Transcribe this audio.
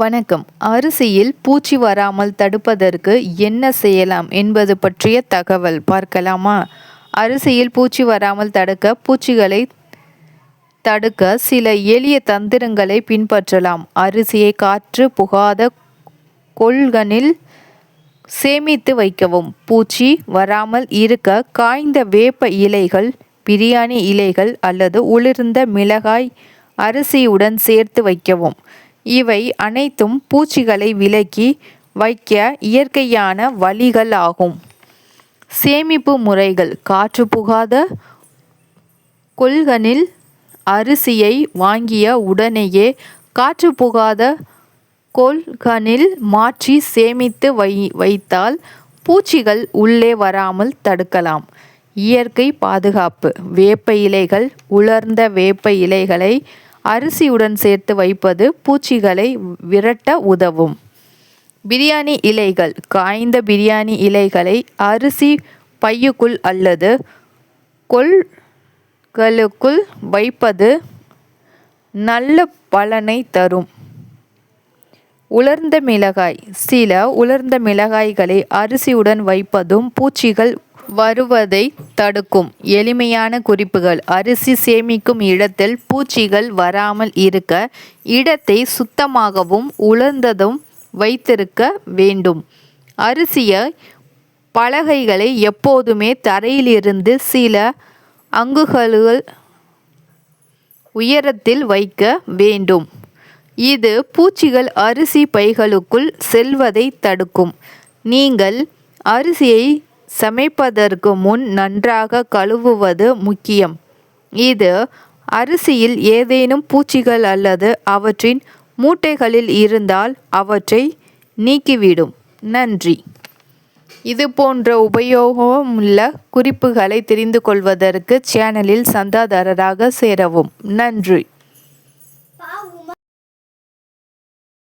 வணக்கம். அரிசியில் பூச்சி வராமல் தடுப்பதற்கு என்ன செய்யலாம் என்பது பற்றிய தகவல் பார்க்கலாமா? அரிசியில் பூச்சி வராமல் தடுக்க பூச்சிகளை தடுக்க சில எளிய தந்திரங்களை பின்பற்றலாம். அரிசியை காற்று புகாத கொள்கலனில் சேமித்து வைக்கவும். பூச்சி வராமல் இருக்க காய்ந்த வேப்ப இலைகள், பிரியாணி இலைகள் அல்லது உலர்ந்த மிளகாய் அரிசியுடன் சேர்த்து வைக்கவும். இவை அனைத்தும் பூச்சிகளை விலக்கி வைக்க இயற்கையான வழிகள் ஆகும். சேமிப்பு முறைகள்: காற்று புகாத கொள்கலனில் அரிசியை வாங்கிய உடனேயே காற்று புகாத கொள்கலனில் மாற்றி சேமித்து வைத்தால் பூச்சிகள் உள்ளே வராமல் தடுக்கலாம். இயற்கை பாதுகாப்பு: வேப்ப இலைகள், உலர்ந்த வேப்ப இலைகளை அரிசியுடன் சேர்த்து வைப்பது பூச்சிகளை விரட்ட உதவும். பிரியாணி இலைகள்: காய்ந்த பிரியாணி இலைகளை அரிசி பையுக்குள் அல்லது கொள்கலனுக்குள் வைப்பது நல்ல பலனை தரும். உலர்ந்த மிளகாய்: சில உலர்ந்த மிளகாய்களை அரிசியுடன் வைப்பதும் பூச்சிகள் வருவதை தடுக்கும். எளிமையான குறிப்புகள்: அரிசி சேமிக்கும் இடத்தில் பூச்சிகள் வராமல் இருக்க இடத்தை சுத்தமாகவும் உலர்ந்ததும் வைத்திருக்க வேண்டும். அரிசியை பலகைகளை எப்போதுமே தரையிலிருந்து சில அங்குகள் உயரத்தில் வைக்க வேண்டும். இது பூச்சிகள் அரிசி பைகளுக்குள் செல்வதை தடுக்கும். நீங்கள் அரிசியை சமைப்பதற்கு முன் நன்றாக கழுவுவது முக்கியம். இது அரிசியில் ஏதேனும் பூச்சிகள் அல்லது அவற்றின் மூட்டைகளில் இருந்தால் அவற்றை நீக்கிவிடும். நன்றி. இதுபோன்ற உபயோகமுள்ள குறிப்புகளை தெரிந்து கொள்வதற்கு சேனலில் சந்தாதாரராக சேரவும். நன்றி.